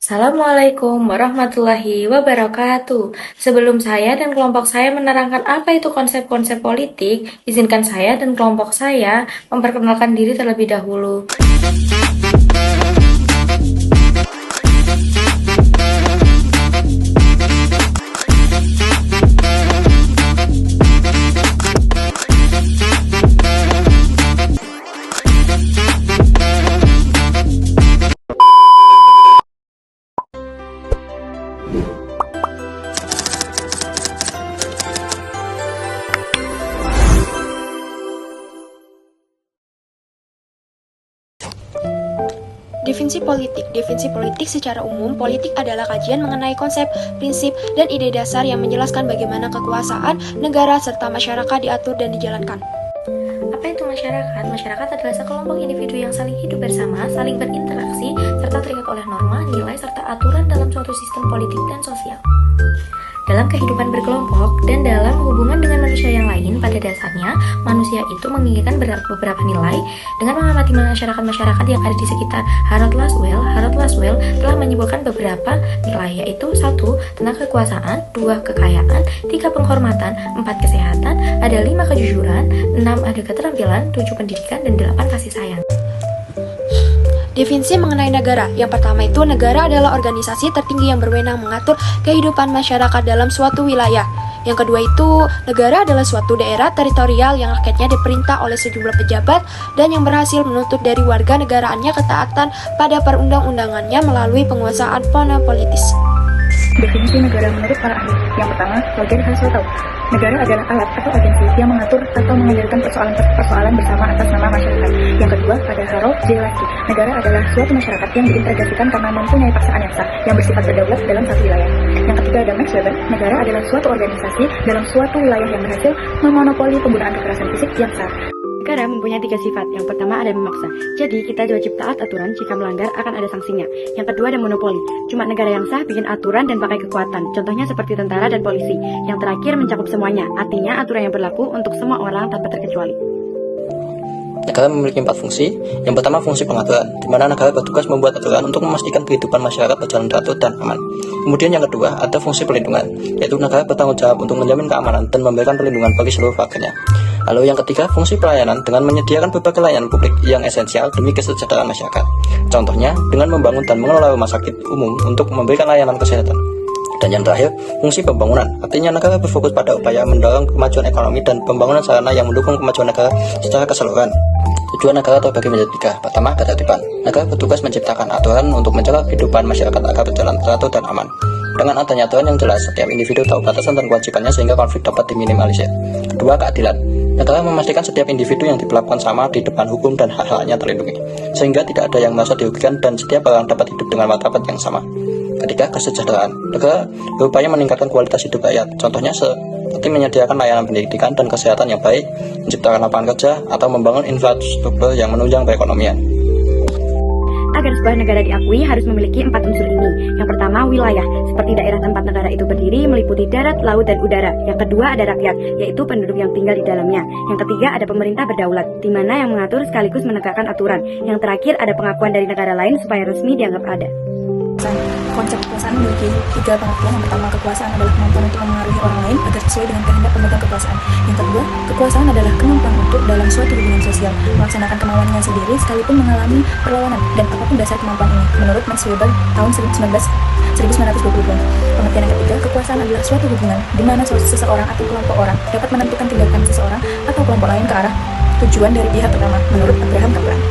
Assalamualaikum warahmatullahi wabarakatuh. Sebelum saya dan kelompok saya menerangkan apa itu konsep-konsep politik, izinkan saya dan kelompok saya memperkenalkan diri terlebih dahulu. Definisi politik. Definisi politik secara umum, politik adalah kajian mengenai konsep, prinsip, dan ide dasar yang menjelaskan bagaimana kekuasaan, negara, serta masyarakat diatur dan dijalankan. Apa itu masyarakat? Masyarakat adalah sekelompok individu yang saling hidup bersama, saling berinteraksi, serta terikat oleh norma, nilai, serta aturan dalam suatu sistem politik dan sosial. Dalam kehidupan berkelompok dan dalam hubungan dengan manusia yang lain, pada dasarnya manusia itu menginginkan beberapa nilai. Dengan mengamati masyarakat-masyarakat yang ada di sekitar Harold Laswell telah menyebutkan beberapa nilai, yaitu 1. Tentang kekuasaan, 2. Kekayaan, 3. Penghormatan, 4. Kesehatan, ada 5. Kejujuran, 6. Ada keterampilan, 7. Pendidikan, dan 8. Kasih sayang. Definisi mengenai negara. Yang pertama itu, negara adalah organisasi tertinggi yang berwenang mengatur kehidupan masyarakat dalam suatu wilayah. Yang kedua itu, negara adalah suatu daerah teritorial yang rakyatnya diperintah oleh sejumlah pejabat dan yang berhasil menuntut dari warga negaraannya ketaatan pada perundang-undangannya melalui penguasaan monopolitis. Definisi negara menurut para ahli. Yang pertama, Roger Hasseltau. Negara adalah alat atau agensi yang mengatur atau mengendalikan persoalan bersama atas nama masyarakat. Yang kedua, pada Harold J. Lasky. Negara adalah suatu masyarakat yang diintegrasikan karena mempunyai paksaan yang sah, yang bersifat berdaulat dalam satu wilayah. Yang ketiga, ada Max Weber. Negara adalah suatu organisasi dalam suatu wilayah yang berhasil memonopoli penggunaan kekerasan fisik yang sah. Negara mempunyai 3 sifat. Yang pertama ada memaksa. Jadi kita wajib taat aturan, jika melanggar akan ada sanksinya. Yang kedua ada monopoli. Cuma negara yang sah bikin aturan dan pakai kekuatan. Contohnya seperti tentara dan polisi. Yang terakhir mencakup semuanya. Artinya aturan yang berlaku untuk semua orang tanpa terkecuali. Negara memiliki 4 fungsi. Yang pertama, fungsi pengaturan, di mana negara bertugas membuat aturan untuk memastikan kehidupan masyarakat berjalan teratur dan aman. Kemudian yang kedua, ada fungsi perlindungan, yaitu negara bertanggung jawab untuk menjamin keamanan dan memberikan perlindungan bagi seluruh warganya. Lalu yang ketiga, fungsi pelayanan dengan menyediakan berbagai layanan publik yang esensial demi kesejahteraan masyarakat. Contohnya, dengan membangun dan mengelola rumah sakit umum untuk memberikan layanan kesehatan. Dan yang terakhir, fungsi pembangunan. Artinya negara berfokus pada upaya mendorong kemajuan ekonomi dan pembangunan sarana yang mendukung kemajuan negara secara keseluruhan. Tujuan negara terbagi menjadi 3. Pertama, ketertiban. Negara bertugas menciptakan aturan untuk mencegah kehidupan masyarakat agar berjalan teratur dan aman. Dengan adanya aturan yang jelas, setiap individu tahu batasan dan kewajibannya sehingga konflik dapat diminimalisir. Kedua, keadilan. Negara memastikan setiap individu yang diperlakukan sama di depan hukum dan hak-haknya terlindungi, sehingga tidak ada yang merasa dirugikan dan setiap orang dapat hidup dengan martabat yang sama. Ketiga, kesejahteraan. Negara berupaya meningkatkan kualitas hidup rakyat, contohnya seperti menyediakan layanan pendidikan dan kesehatan yang baik, menciptakan lapangan kerja, atau membangun infrastruktur yang menunjang perekonomian. Agar sebuah negara diakui harus memiliki 4 unsur ini. Yang pertama, wilayah, seperti daerah tempat negara itu berdiri meliputi darat, laut, dan udara. Yang kedua, ada rakyat, yaitu penduduk yang tinggal di dalamnya. Yang ketiga, ada pemerintah berdaulat, di mana yang mengatur sekaligus menegakkan aturan. Yang terakhir, ada pengakuan dari negara lain supaya resmi dianggap ada. Konsep kekuasaan memiliki 3 pengertian. Yang pertama, kekuasaan adalah kemampuan untuk memengaruhi orang lain agar sesuai dengan kehendak pemegang kekuasaan. Yang kedua, kekuasaan adalah kemampuan untuk dalam suatu hubungan sosial melaksanakan kemauannya sendiri sekalipun mengalami perlawanan dan apapun dasar kemampuan ini, menurut Max Weber tahun 1920. Pengertian yang ketiga, kekuasaan adalah suatu hubungan di mana seseorang atau kelompok orang dapat menentukan tindakan seseorang atau kelompok lain ke arah tujuan dari pihak pertama, menurut Abraham Kaplan.